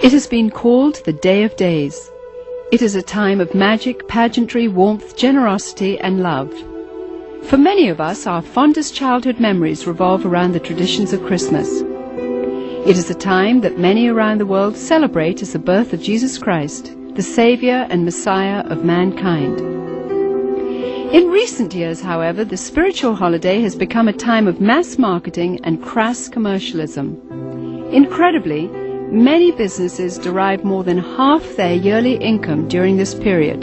It has been called the Day of Days. It is a time of magic, pageantry, warmth, generosity and love. For many of us, our fondest childhood memories revolve around the traditions of Christmas. It is a time that many around the world celebrate as the birth of Jesus Christ, the Saviour and Messiah of mankind. In recent years, however, the spiritual holiday has become a time of mass marketing and crass commercialism. Incredibly, many businesses derive more than half their yearly income during this period.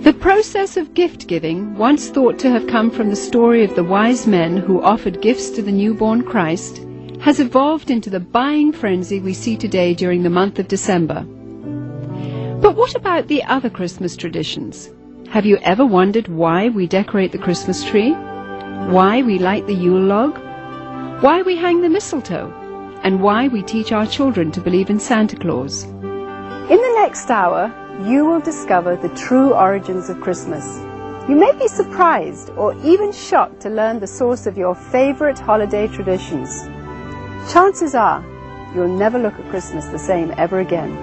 The process of gift-giving, once thought to have come from the story of the wise men who offered gifts to the newborn Christ, has evolved into the buying frenzy we see today during the month of December. But what about the other Christmas traditions? Have you ever wondered why we decorate the Christmas tree? Why we light the Yule Log? Why we hang the mistletoe? And why we teach our children to believe in Santa Claus? In the next hour, you will discover the true origins of Christmas. You may be surprised or even shocked to learn the source of your favorite holiday traditions. Chances are, you'll never look at Christmas the same ever again.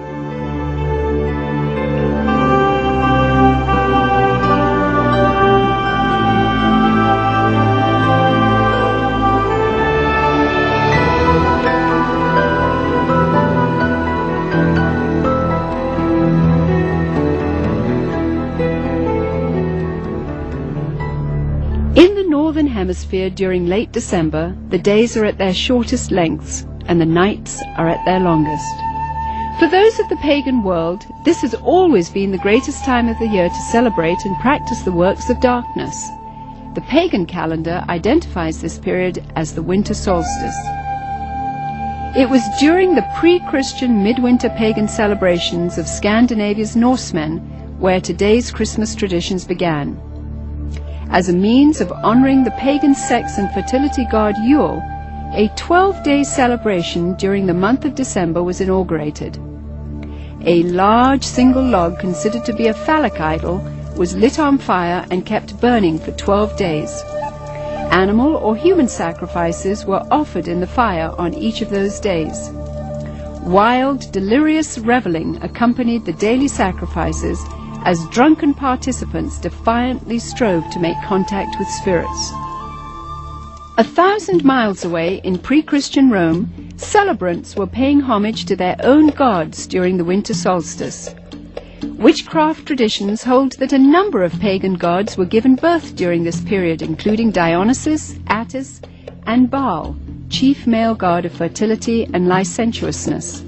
In the Northern Hemisphere during late December, the days are at their shortest lengths and the nights are at their longest. For those of the pagan world, this has always been the greatest time of the year to celebrate and practice the works of darkness. The pagan calendar identifies this period as the winter solstice. It was during the pre-Christian midwinter pagan celebrations of Scandinavia's Norsemen where today's Christmas traditions began. As a means of honoring the pagan sex and fertility god Yule, a 12-day celebration during the month of December was inaugurated. A large single log considered to be a phallic idol was lit on fire and kept burning for 12 days. Animal or human sacrifices were offered in the fire on each of those days. Wild, delirious reveling accompanied the daily sacrifices as drunken participants defiantly strove to make contact with spirits. 1,000 miles away in pre-Christian Rome, celebrants were paying homage to their own gods during the winter solstice. Witchcraft traditions hold that a number of pagan gods were given birth during this period, including Dionysus, Attis, and Baal, chief male god of fertility and licentiousness.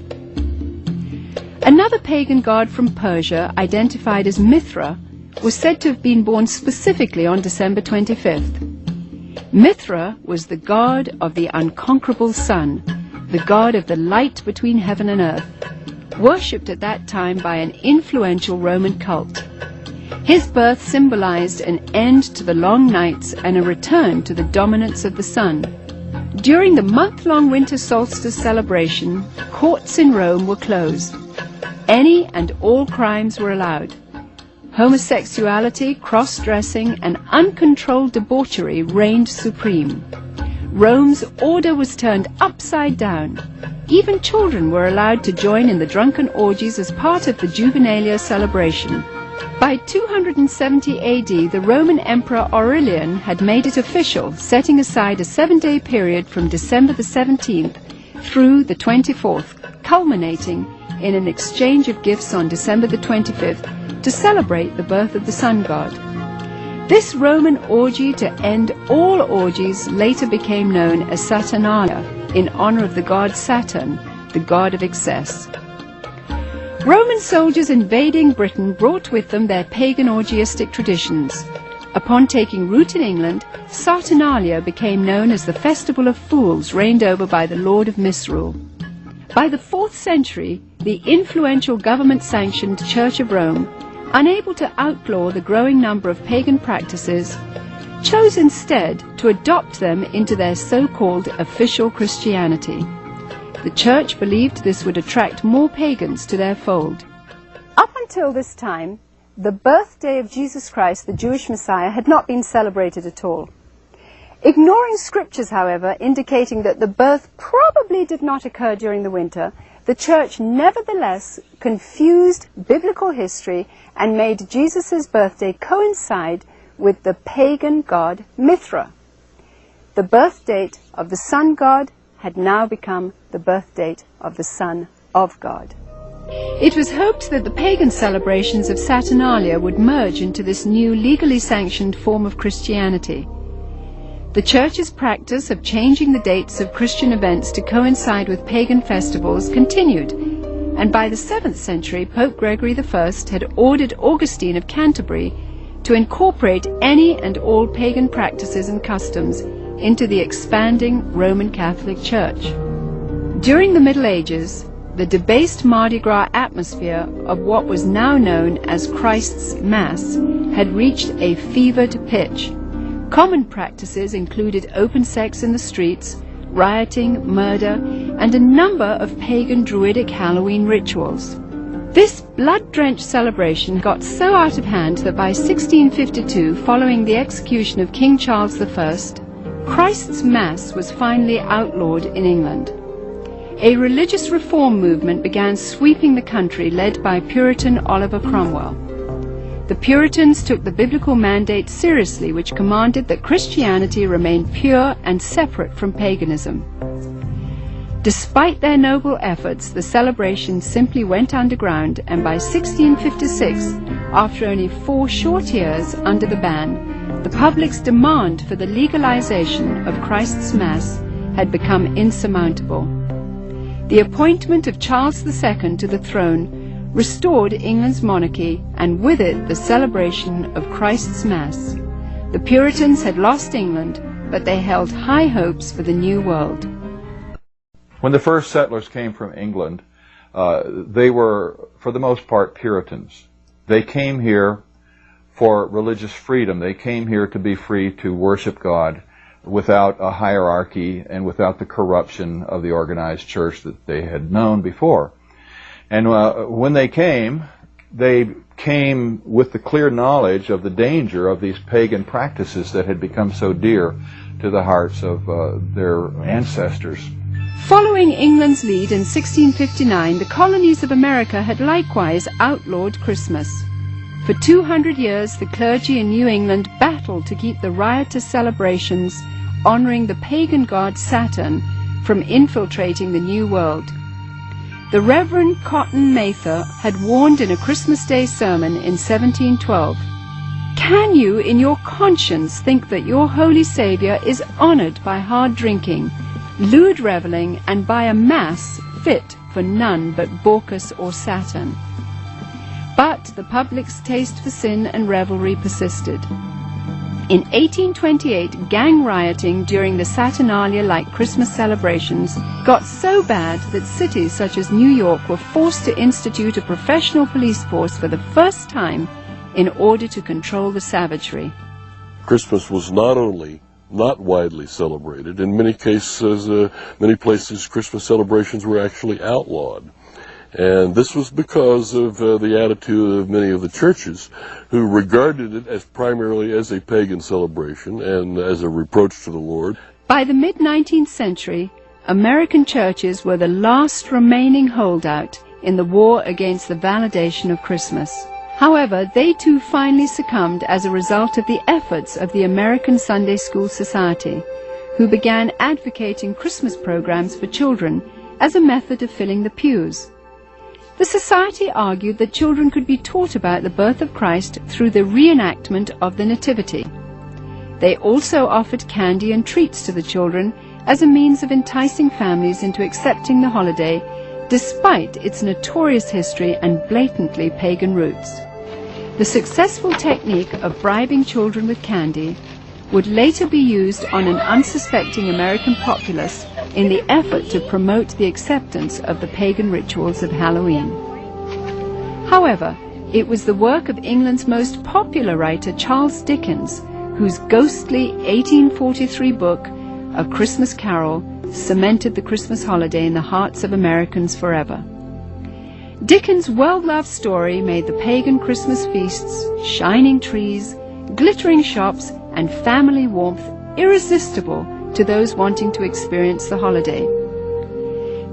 Another pagan god from Persia, identified as Mithra, was said to have been born specifically on December 25th. Mithra was the god of the unconquerable sun, the god of the light between heaven and earth, worshipped at that time by an influential Roman cult. His birth symbolized an end to the long nights and a return to the dominance of the sun. During the month-long winter solstice celebration, courts in Rome were closed. Any and all crimes were allowed. Homosexuality, cross-dressing, and uncontrolled debauchery reigned supreme. Rome's order was turned upside down. Even children were allowed to join in the drunken orgies as part of the Juvenalia celebration. By 270 AD, the Roman Emperor Aurelian had made it official, setting aside a 7-day period from December the 17th through the 24th, culminating in an exchange of gifts on December the 25th to celebrate the birth of the sun god. This Roman orgy to end all orgies later became known as Saturnalia, in honor of the god Saturn, the god of excess. Roman soldiers invading Britain brought with them their pagan orgiastic traditions. Upon taking root in England, Saturnalia became known as the Festival of Fools, reigned over by the Lord of Misrule. By the 4th century, the influential government-sanctioned Church of Rome, unable to outlaw the growing number of pagan practices, chose instead to adopt them into their so-called official Christianity. The Church believed this would attract more pagans to their fold. Up until this time, the birthday of Jesus Christ, the Jewish Messiah, had not been celebrated at all. Ignoring scriptures, however, indicating that the birth probably did not occur during the winter, the church nevertheless confused biblical history and made Jesus' birthday coincide with the pagan god Mithra. The birth date of the sun god had now become the birth date of the Son of God. It was hoped that the pagan celebrations of Saturnalia would merge into this new legally sanctioned form of Christianity. The Church's practice of changing the dates of Christian events to coincide with pagan festivals continued, and by the 7th century Pope Gregory I had ordered Augustine of Canterbury to incorporate any and all pagan practices and customs into the expanding Roman Catholic Church. During the Middle Ages, the debased Mardi Gras atmosphere of what was now known as Christ's Mass had reached a fevered pitch. Common practices included open sex in the streets, rioting, murder, and a number of pagan druidic Halloween rituals. This blood-drenched celebration got so out of hand that by 1652, following the execution of King Charles I, Christ's Mass was finally outlawed in England. A religious reform movement began sweeping the country, led by Puritan Oliver Cromwell. The Puritans took the biblical mandate seriously, which commanded that Christianity remain pure and separate from paganism. Despite their noble efforts, the celebration simply went underground, and by 1656, after only 4 short years under the ban, the public's demand for the legalization of Christ's Mass had become insurmountable. The appointment of Charles II to the throne restored England's monarchy, and with it the celebration of Christ's Mass. The Puritans had lost England, but they held high hopes for the new world. When the first settlers came from England, they were, for the most part, Puritans. They came here for religious freedom. They came here to be free to worship God without a hierarchy and without the corruption of the organized church that they had known before. And when they came with the clear knowledge of the danger of these pagan practices that had become so dear to the hearts of their ancestors. Following England's lead in 1659, the colonies of America had likewise outlawed Christmas. For 200 years, the clergy in New England battled to keep the riotous celebrations honoring the pagan god Saturn from infiltrating the New World. The Reverend Cotton Mather had warned in a Christmas Day sermon in 1712, "Can you in your conscience think that your holy Saviour is honored by hard drinking, lewd revelling, and by a mass fit for none but Bacchus or Saturn?" But the public's taste for sin and revelry persisted. In 1828, gang rioting during the Saturnalia-like Christmas celebrations got so bad that cities such as New York were forced to institute a professional police force for the first time in order to control the savagery. Christmas was not only not widely celebrated, in many cases, many places Christmas celebrations were actually outlawed. And this was because of the attitude of many of the churches who regarded it as primarily as a pagan celebration and as a reproach to the Lord. By the mid-19th century, American churches were the last remaining holdout in the war against the validation of Christmas. However, they too finally succumbed as a result of the efforts of the American Sunday School Society, who began advocating Christmas programs for children as a method of filling the pews. The Society argued that children could be taught about the birth of Christ through the reenactment of the Nativity. They also offered candy and treats to the children as a means of enticing families into accepting the holiday, despite its notorious history and blatantly pagan roots. The successful technique of bribing children with candy would later be used on an unsuspecting American populace in the effort to promote the acceptance of the pagan rituals of Halloween. However, it was the work of England's most popular writer, Charles Dickens, whose ghostly 1843 book, A Christmas Carol, cemented the Christmas holiday in the hearts of Americans forever. Dickens' well-loved story made the pagan Christmas feasts, shining trees, glittering shops, and family warmth irresistible to those wanting to experience the holiday.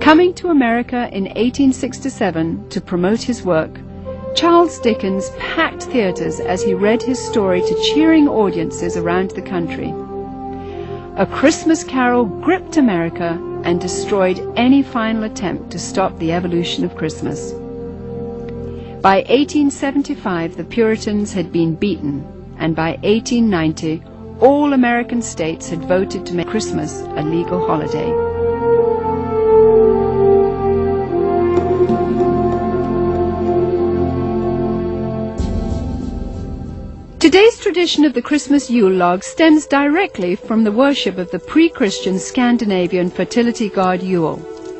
Coming to America in 1867 to promote his work, Charles Dickens packed theatres as he read his story to cheering audiences around the country. A Christmas Carol gripped America and destroyed any final attempt to stop the evolution of Christmas. By 1875, the Puritans had been beaten, and by 1890, all American states had voted to make Christmas a legal holiday. Today's tradition of the Christmas Yule Log stems directly from the worship of the pre-Christian Scandinavian fertility god Yule.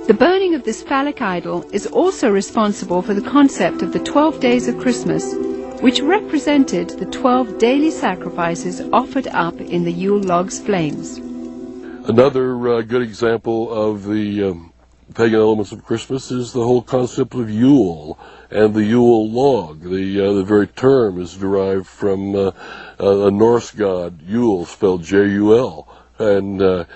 The burning of this phallic idol is also responsible for the concept of the 12 days of Christmas, which represented the 12 daily sacrifices offered up in the Yule Log's flames. Another good example of the pagan elements of Christmas is the whole concept of Yule and the Yule Log. The very term is derived from a Norse god, Yule, spelled J-U-L. And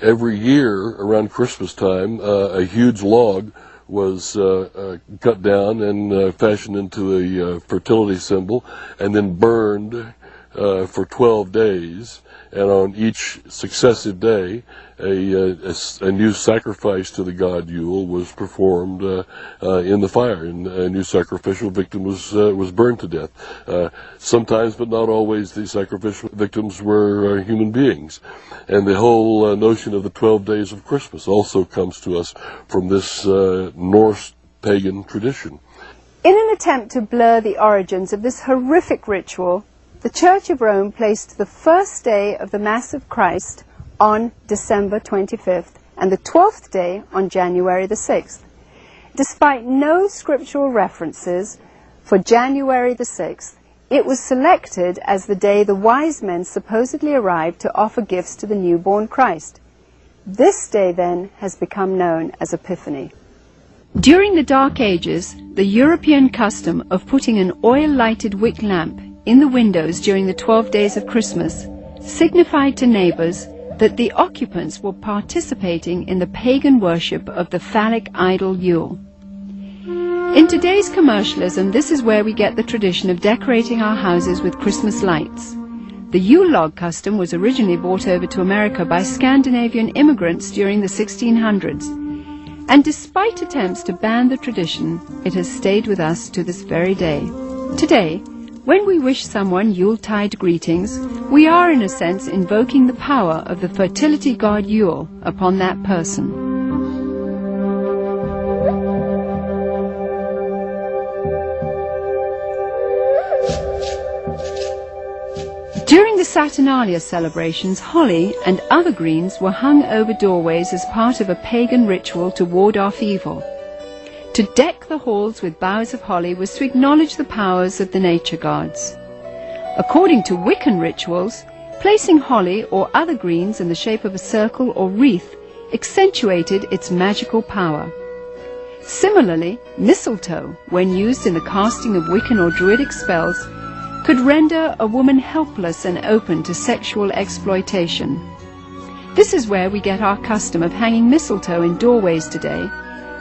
every year around Christmas time, a huge log was cut down and fashioned into a fertility symbol and then burned for 12 days. And on each successive day, a new sacrifice to the god Yule was performed in the fire, and a new sacrificial victim was burned to death. Sometimes, but not always, the sacrificial victims were human beings. And the whole notion of the 12 days of Christmas also comes to us from this Norse pagan tradition. In an attempt to blur the origins of this horrific ritual, the Church of Rome placed the first day of the Mass of Christ on December 25th and the 12th day on January the 6th. Despite no scriptural references for January the 6th, it was selected as the day the wise men supposedly arrived to offer gifts to the newborn Christ. This day then has become known as Epiphany. During the Dark Ages, the European custom of putting an oil-lighted wick lamp in the windows during the 12 days of Christmas signified to neighbors that the occupants were participating in the pagan worship of the phallic idol Yule. In today's commercialism, this is where we get the tradition of decorating our houses with Christmas lights. The Yule Log custom was originally brought over to America by Scandinavian immigrants during the 1600s, and despite attempts to ban the tradition, it has stayed with us to this very day. Today, when we wish someone Yuletide greetings, we are in a sense invoking the power of the fertility god Yule upon that person. During the Saturnalia celebrations, holly and other greens were hung over doorways as part of a pagan ritual to ward off evil. To deck the halls with boughs of holly was to acknowledge the powers of the nature gods. According to Wiccan rituals, placing holly or other greens in the shape of a circle or wreath accentuated its magical power. Similarly, mistletoe, when used in the casting of Wiccan or Druidic spells, could render a woman helpless and open to sexual exploitation. This is where we get our custom of hanging mistletoe in doorways today,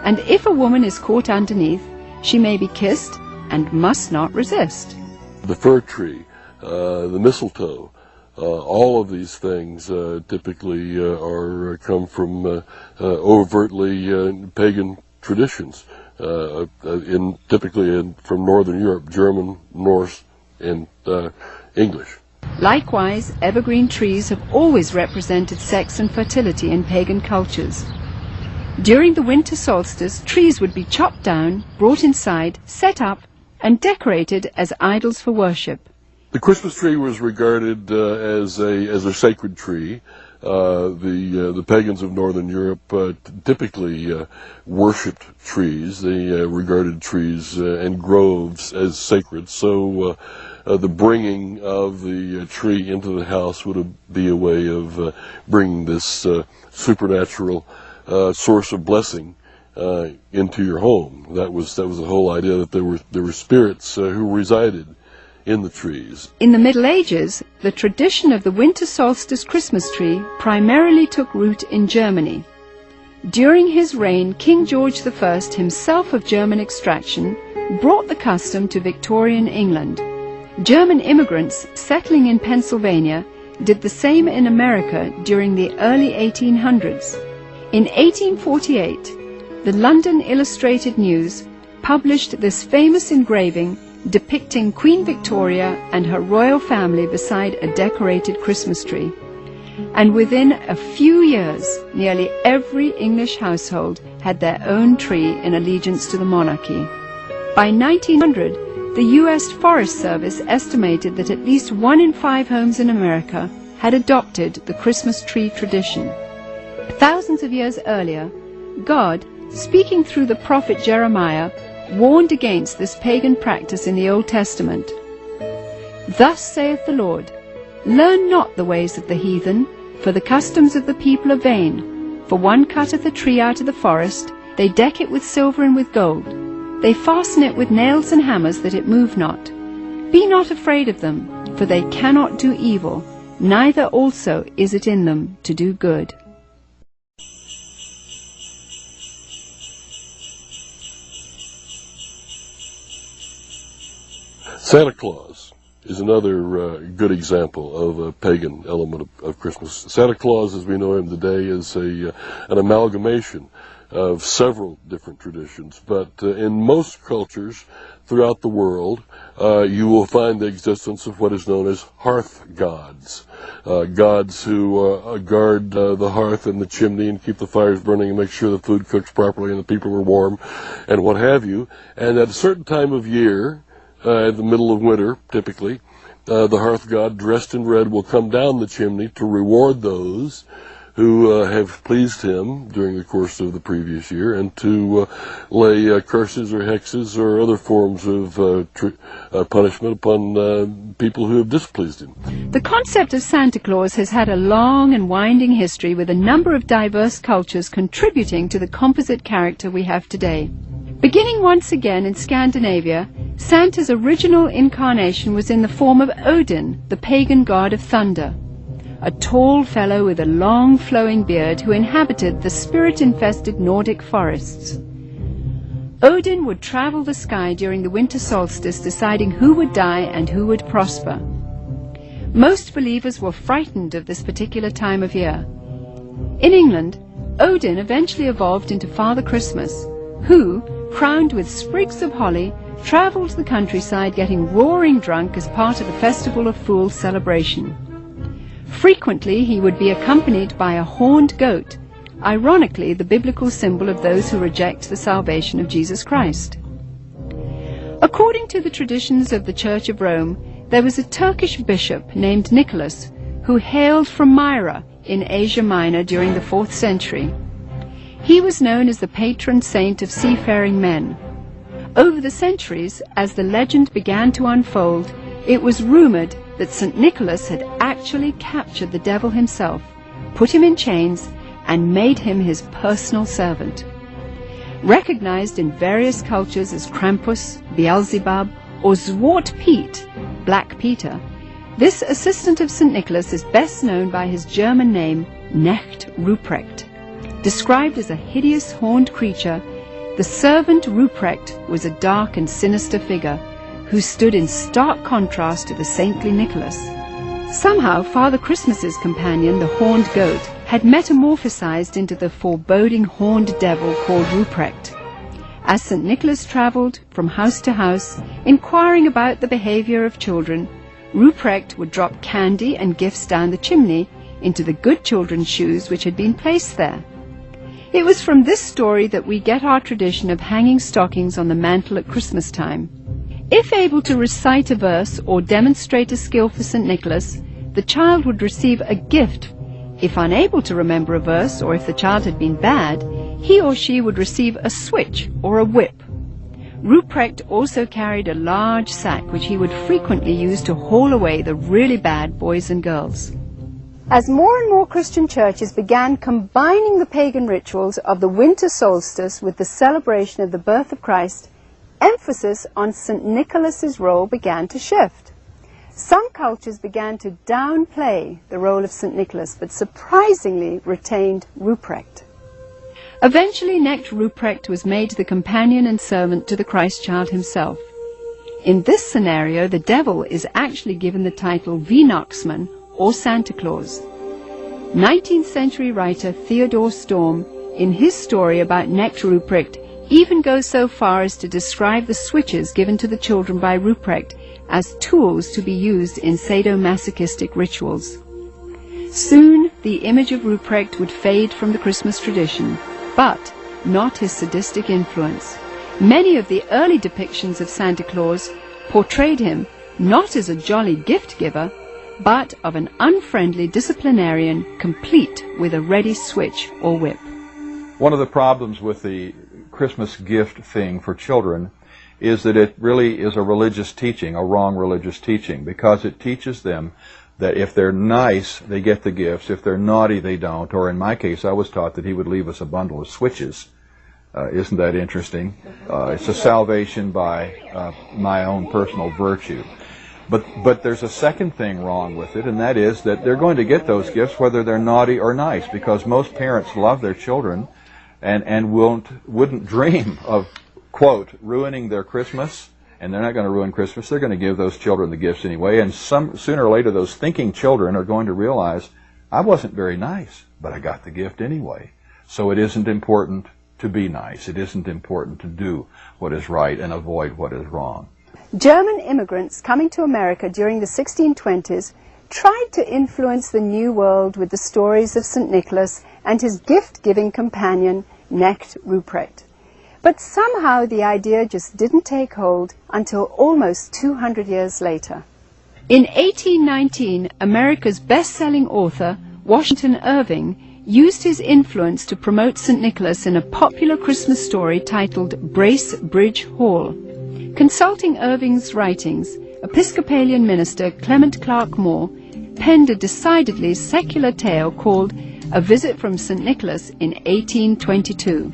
and if a woman is caught underneath, she may be kissed and must not resist. The fir tree, the mistletoe, all of these things typically come from overtly pagan traditions, typically from Northern Europe, German, Norse, and English. Likewise, evergreen trees have always represented sex and fertility in pagan cultures. During the winter solstice, trees would be chopped down, brought inside, set up, and decorated as idols for worship. The Christmas tree was regarded as a sacred tree. The pagans of Northern Europe typically worshipped trees. They regarded trees and groves as sacred. So the bringing of the tree into the house would be a way of bringing this supernatural source of blessing into your home. That was the whole idea, that there were spirits who resided in the trees. In the Middle Ages, the tradition of the winter solstice Christmas tree primarily took root in Germany. During his reign, King George I, himself of German extraction, brought the custom to Victorian England. German immigrants settling in Pennsylvania did the same in America during the early 1800s. In 1848, the London Illustrated News published this famous engraving depicting Queen Victoria and her royal family beside a decorated Christmas tree. And within a few years, nearly every English household had their own tree in allegiance to the monarchy. By 1900, the U.S. Forest Service estimated that at least 1 in 5 homes in America had adopted the Christmas tree tradition. Thousands of years earlier, God, speaking through the prophet Jeremiah, warned against this pagan practice in the Old Testament. Thus saith the Lord, learn not the ways of the heathen, for the customs of the people are vain. For one cutteth a tree out of the forest, they deck it with silver and with gold. They fasten it with nails and hammers that it move not. Be not afraid of them, for they cannot do evil, neither also is it in them to do good. Santa Claus is another good example of a pagan element of Christmas. Santa Claus, as we know him today, is an amalgamation of several different traditions, but in most cultures throughout the world, you will find the existence of what is known as hearth gods, gods who guard the hearth and the chimney and keep the fires burning and make sure the food cooks properly and the people are warm and what have you. And at a certain time of year, in the middle of winter, typically, the hearth god dressed in red will come down the chimney to reward those who have pleased him during the course of the previous year, and to lay curses or hexes or other forms of punishment upon people who have displeased him. The concept of Santa Claus has had a long and winding history, with a number of diverse cultures contributing to the composite character we have today. Beginning once again in Scandinavia, Santa's original incarnation was in the form of Odin, the pagan god of thunder, a tall fellow with a long flowing beard who inhabited the spirit-infested Nordic forests. Odin would travel the sky during the winter solstice, deciding who would die and who would prosper. Most believers were frightened of this particular time of year. In England, Odin eventually evolved into Father Christmas, who, crowned with sprigs of holly, travelled the countryside getting roaring drunk as part of the Festival of Fools celebration. Frequently he would be accompanied by a horned goat, ironically the biblical symbol of those who reject the salvation of Jesus Christ. According to the traditions of the Church of Rome, there was a Turkish bishop named Nicholas who hailed from Myra in Asia Minor during the 4th century. He was known as the patron saint of seafaring men. Over the centuries, as the legend began to unfold, it was rumored that St. Nicholas had actually captured the devil himself, put him in chains, and made him his personal servant. Recognized in various cultures as Krampus, Beelzebub, or Zwart Piet, Black Peter, this assistant of St. Nicholas is best known by his German name, Knecht Ruprecht. Described as a hideous horned creature, the servant Ruprecht was a dark and sinister figure who stood in stark contrast to the saintly Nicholas. Somehow Father Christmas's companion, the horned goat, had metamorphosized into the foreboding horned devil called Ruprecht. As St. Nicholas travelled from house to house, inquiring about the behavior of children, Ruprecht would drop candy and gifts down the chimney into the good children's shoes which had been placed there. It was from this story that we get our tradition of hanging stockings on the mantle at Christmas time. If able to recite a verse or demonstrate a skill for St. Nicholas, the child would receive a gift. If unable to remember a verse, or if the child had been bad, he or she would receive a switch or a whip. Ruprecht also carried a large sack which he would frequently use to haul away the really bad boys and girls. As more and more Christian churches began combining the pagan rituals of the winter solstice with the celebration of the birth of Christ, emphasis on St. Nicholas's role began to shift. Some cultures began to downplay the role of St. Nicholas, but surprisingly retained Ruprecht. Eventually, Knecht Ruprecht was made the companion and servant to the Christ child himself. In this scenario, the devil is actually given the title Weihnachtsmann, or Santa Claus. 19th century writer Theodor Storm, in his story about Knecht Ruprecht, even goes so far as to describe the switches given to the children by Ruprecht as tools to be used in sadomasochistic rituals. Soon, the image of Ruprecht would fade from the Christmas tradition, but not his sadistic influence. Many of the early depictions of Santa Claus portrayed him not as a jolly gift giver, but of an unfriendly disciplinarian complete with a ready switch or whip. One of the problems with the Christmas gift thing for children is that it really is a religious teaching, a wrong religious teaching, because it teaches them that if they're nice, they get the gifts. If they're naughty, they don't. Or in my case, I was taught that he would leave us a bundle of switches. Isn't that interesting? It's a salvation by my own personal virtue. But there's a second thing wrong with it, and that is that they're going to get those gifts whether they're naughty or nice, because most parents love their children and wouldn't dream of, quote, ruining their Christmas. And they're not going to ruin Christmas. They're going to give those children the gifts anyway. And sooner or later, those thinking children are going to realize, I wasn't very nice, but I got the gift anyway. So it isn't important to be nice. It isn't important to do what is right and avoid what is wrong. German immigrants coming to America during the 1620s tried to influence the New World with the stories of St. Nicholas and his gift-giving companion, Knecht Ruprecht. But somehow the idea just didn't take hold until almost 200 years later. In 1819, America's best-selling author, Washington Irving, used his influence to promote St. Nicholas in a popular Christmas story titled Brace Bridge Hall. Consulting Irving's writings, Episcopalian minister Clement Clark Moore penned a decidedly secular tale called A Visit from St. Nicholas in 1822.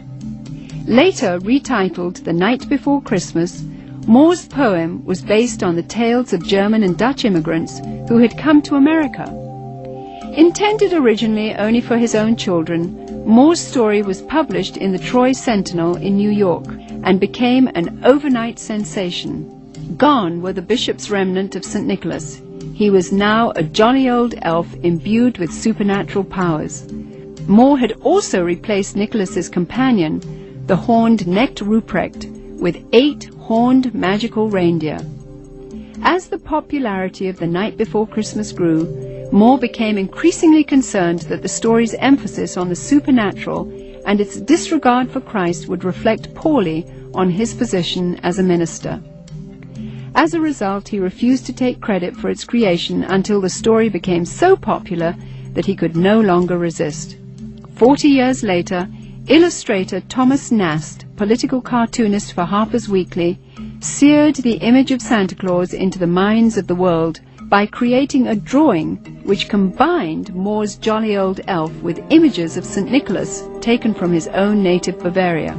Later retitled The Night Before Christmas, Moore's poem was based on the tales of German and Dutch immigrants who had come to America. Intended originally only for his own children, Moore's story was published in the Troy Sentinel in New York and became an overnight sensation. Gone were the bishop's remnant of St. Nicholas. He was now a jolly old elf imbued with supernatural powers. Moore had also replaced Nicholas's companion, the horned Knecht Ruprecht, with 8 horned magical reindeer. As the popularity of The Night Before Christmas grew, Moore became increasingly concerned that the story's emphasis on the supernatural and its disregard for Christ would reflect poorly on his position as a minister. As a result, he refused to take credit for its creation until the story became so popular that he could no longer resist. 40 years later, illustrator Thomas Nast, political cartoonist for Harper's Weekly, seared the image of Santa Claus into the minds of the world by creating a drawing which combined Moore's jolly old elf with images of St. Nicholas taken from his own native Bavaria.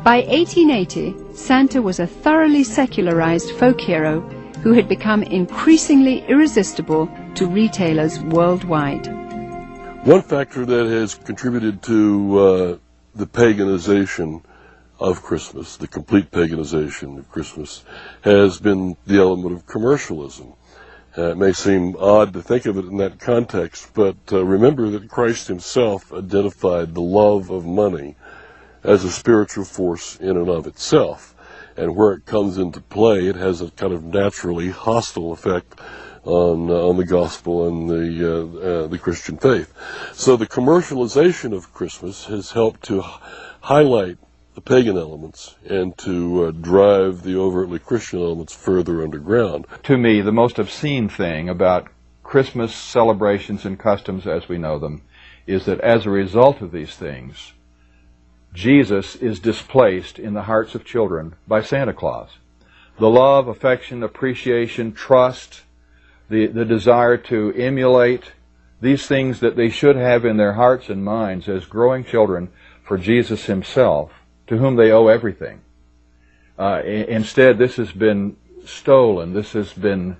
By 1880, Santa was a thoroughly secularized folk hero who had become increasingly irresistible to retailers worldwide. One factor that has contributed to the paganization of Christmas, the complete paganization of Christmas, has been the element of commercialism. It may seem odd to think of it in that context, but remember that Christ himself identified the love of money as a spiritual force in and of itself. And where it comes into play, it has a kind of naturally hostile effect on the gospel and the Christian faith. So the commercialization of Christmas has helped to highlight the pagan elements and to drive the overtly Christian elements further underground. To me, the most obscene thing about Christmas celebrations and customs as we know them is that as a result of these things, Jesus is displaced in the hearts of children by Santa Claus. The love, affection, appreciation, trust, the desire to emulate, these things that they should have in their hearts and minds as growing children for Jesus himself, to whom they owe everything. Instead, this has been stolen, this has been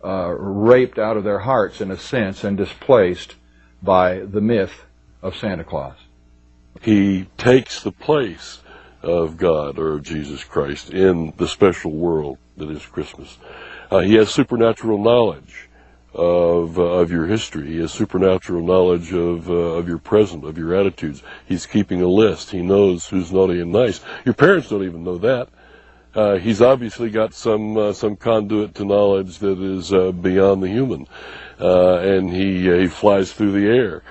raped out of their hearts in a sense and displaced by the myth of Santa Claus. He takes the place of God or of Jesus Christ in the special world that is Christmas. He has supernatural knowledge of your history. He has supernatural knowledge of your present, of your attitudes. He's keeping a list. He knows who's naughty and nice. Your parents don't even know that. He's obviously got some conduit to knowledge that is beyond the human, and he flies through the air,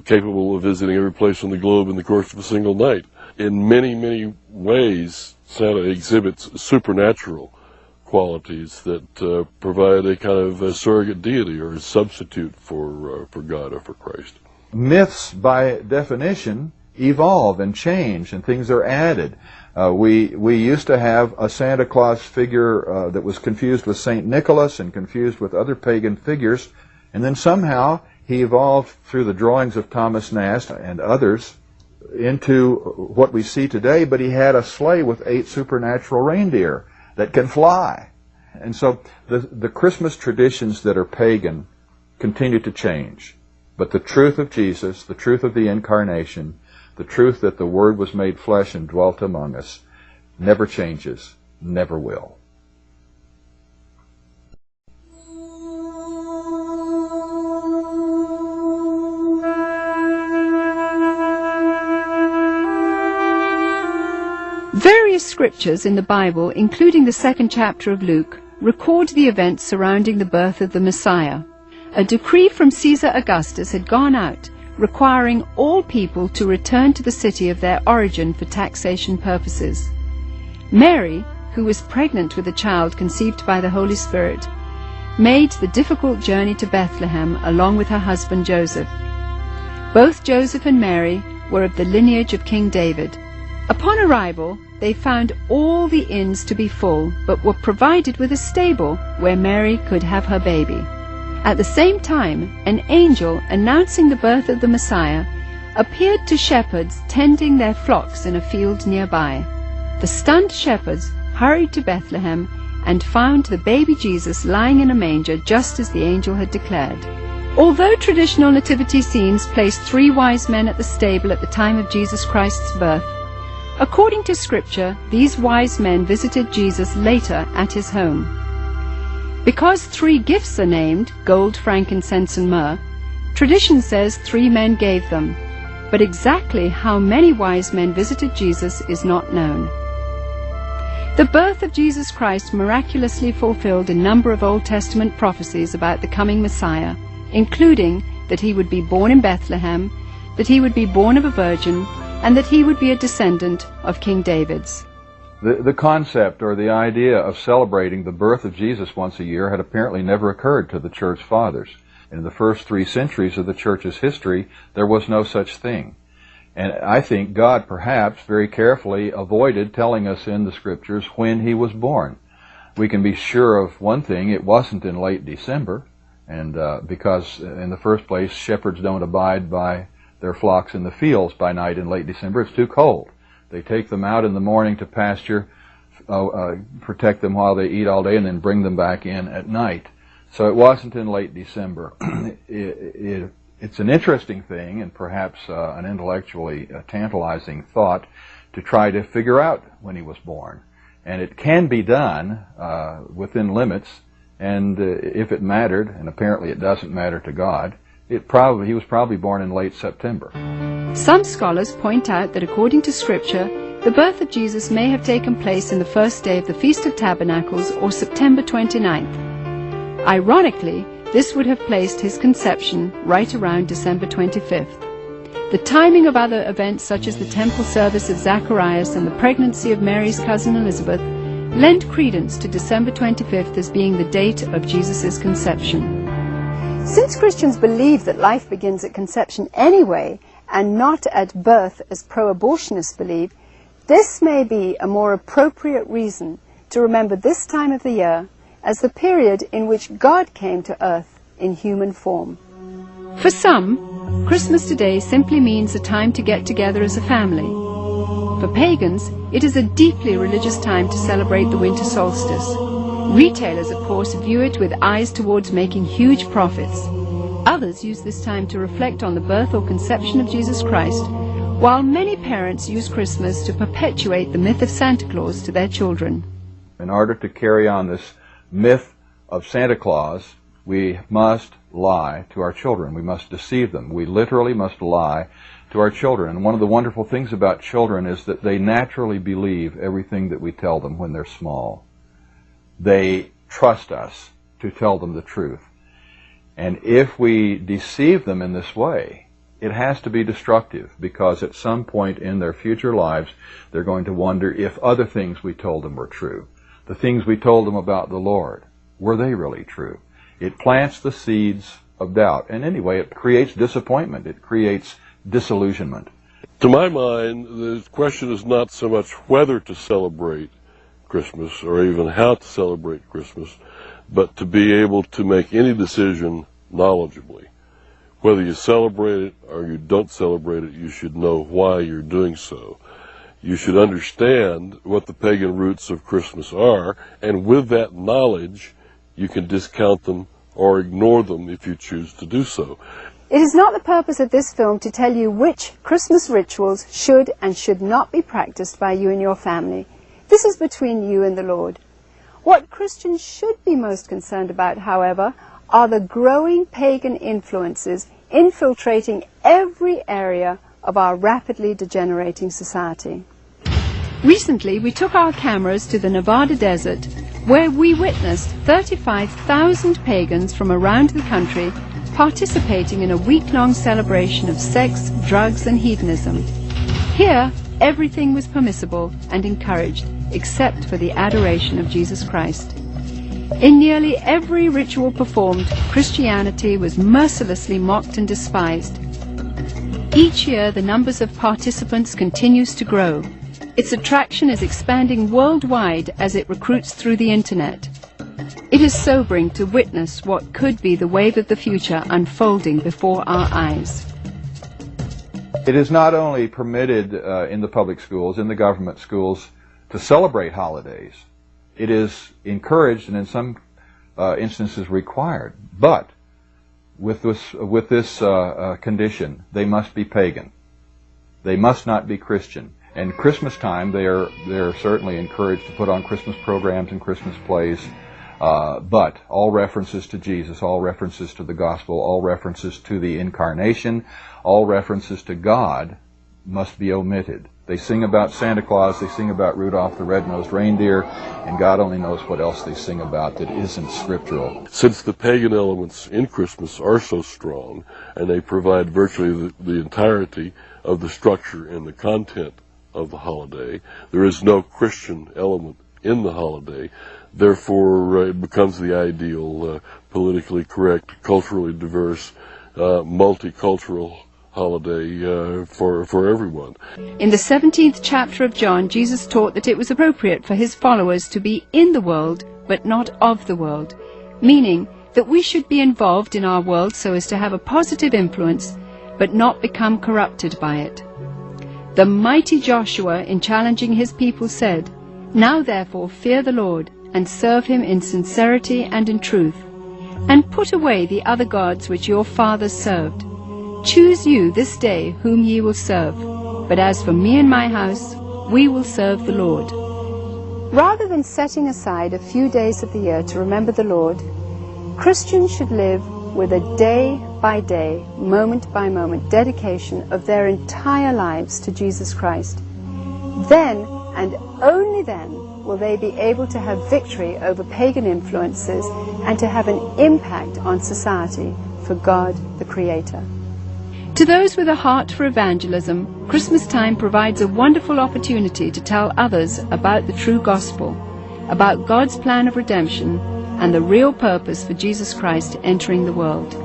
capable of visiting every place on the globe in the course of a single night. In many, many ways, Santa exhibits supernatural qualities that provide a kind of a surrogate deity or a substitute for God or for Christ. Myths, by definition, evolve and change, and things are added. We used to have a Santa Claus figure that was confused with St. Nicholas and confused with other pagan figures, and then somehow he evolved through the drawings of Thomas Nast and others into what we see today, but he had a sleigh with 8 supernatural reindeer that can fly. And so the Christmas traditions that are pagan continue to change. But the truth of Jesus, the truth of the Incarnation, the truth that the Word was made flesh and dwelt among us, never changes, never will. Various scriptures in the Bible, including the 2nd chapter of Luke, record the events surrounding the birth of the Messiah. A decree from Caesar Augustus had gone out, requiring all people to return to the city of their origin for taxation purposes. Mary, who was pregnant with a child conceived by the Holy Spirit, made the difficult journey to Bethlehem along with her husband Joseph. Both Joseph and Mary were of the lineage of King David. Upon arrival, they found all the inns to be full, but were provided with a stable where Mary could have her baby. At the same time, an angel announcing the birth of the Messiah appeared to shepherds tending their flocks in a field nearby. The stunned shepherds hurried to Bethlehem and found the baby Jesus lying in a manger just as the angel had declared. Although traditional nativity scenes place 3 wise men at the stable at the time of Jesus Christ's birth, according to Scripture, these wise men visited Jesus later at his home. Because 3 gifts are named, gold, frankincense, and myrrh, tradition says 3 men gave them, but exactly how many wise men visited Jesus is not known. The birth of Jesus Christ miraculously fulfilled a number of Old Testament prophecies about the coming Messiah, including that he would be born in Bethlehem, that he would be born of a virgin, and that he would be a descendant of King David's. The concept or the idea of celebrating the birth of Jesus once a year had apparently never occurred to the Church Fathers. In the first 3 centuries of the Church's history, there was no such thing. And I think God perhaps very carefully avoided telling us in the Scriptures when he was born. We can be sure of one thing: it wasn't in late December, and because in the first place, shepherds don't abide by their flocks in the fields by night in late December. It's too cold. They take them out in the morning to pasture, protect them while they eat all day, and then bring them back in at night. So it wasn't in late December. It's an interesting thing, and perhaps an intellectually tantalizing thought, to try to figure out when he was born. And it can be done within limits, and if it mattered, and apparently it doesn't matter to God, he was probably born in late September. Some scholars point out that according to Scripture, the birth of Jesus may have taken place in the first day of the Feast of Tabernacles, or September 29th. Ironically, this would have placed his conception right around December 25th. The timing of other events such as the temple service of Zacharias and the pregnancy of Mary's cousin Elizabeth lend credence to December 25th as being the date of Jesus' conception. Since Christians believe that life begins at conception anyway, and not at birth as pro-abortionists believe, this may be a more appropriate reason to remember this time of the year as the period in which God came to earth in human form. For some, Christmas today simply means a time to get together as a family. For pagans, it is a deeply religious time to celebrate the winter solstice. Retailers, of course, view it with eyes towards making huge profits. Others use this time to reflect on the birth or conception of Jesus Christ while many parents use Christmas to perpetuate the myth of Santa Claus to their children. In order to carry on this myth of Santa Claus, we must lie to our children. We must deceive them. We literally must lie to our children. And one of the wonderful things about children is that they naturally believe everything that we tell them when they're small. They trust us to tell them the truth. And if we deceive them in this way, it has to be destructive, because at some point in their future lives, they're going to wonder if other things we told them were true. The things we told them about the Lord, were they really true? It plants the seeds of doubt. And anyway, it creates disappointment. It creates disillusionment. To my mind, the question is not so much whether to celebrate Christmas or even how to celebrate Christmas, but to be able to make any decision knowledgeably. Whether you celebrate it or you don't celebrate it, you should know why you're doing so. You should understand what the pagan roots of Christmas are, and with that knowledge, you can discount them or ignore them if you choose to do so. It is not the purpose of this film to tell you which Christmas rituals should and should not be practiced by you and your family. This is between you and the Lord. What Christians should be most concerned about, however, are the growing pagan influences infiltrating every area of our rapidly degenerating society. Recently, we took our cameras to the Nevada desert, where we witnessed 35,000 pagans from around the country participating in a week-long celebration of sex, drugs, and hedonism. Here, everything was permissible and encouraged, except for the adoration of Jesus Christ. In nearly every ritual performed, Christianity was mercilessly mocked and despised. Each year, the numbers of participants continues to grow. Its attraction is expanding worldwide as it recruits through the internet. It is sobering to witness what could be the wave of the future unfolding before our eyes. It is not only permitted in the public schools, in the government schools, to celebrate holidays. It is encouraged and in some instances required. But with this condition, they must be pagan. They must not be Christian. And Christmas time, they are certainly encouraged to put on Christmas programs and Christmas plays. But all references to Jesus, all references to the gospel, all references to the incarnation, all references to God must be omitted. They sing about Santa Claus, they sing about Rudolph the Red-Nosed Reindeer, and God only knows what else they sing about that isn't scriptural. Since the pagan elements in Christmas are so strong, and they provide virtually the entirety of the structure and the content of the holiday, there is no Christian element in the holiday. Therefore, it becomes the ideal, politically correct, culturally diverse, multicultural holiday for everyone. In the 17th chapter of John, Jesus taught that it was appropriate for his followers to be in the world, but not of the world, meaning that we should be involved in our world so as to have a positive influence, but not become corrupted by it. The mighty Joshua, in challenging his people, said, "Now therefore fear the Lord, and serve him in sincerity and in truth, and put away the other gods which your fathers served. Choose you this day whom ye will serve, but as for me and my house, we will serve the Lord." Rather than setting aside a few days of the year to remember the Lord, Christians should live with a day-by-day, moment-by-moment dedication of their entire lives to Jesus Christ. Then, and only then, will they be able to have victory over pagan influences and to have an impact on society for God the Creator. To those with a heart for evangelism, Christmas time provides a wonderful opportunity to tell others about the true gospel, about God's plan of redemption, and the real purpose for Jesus Christ entering the world.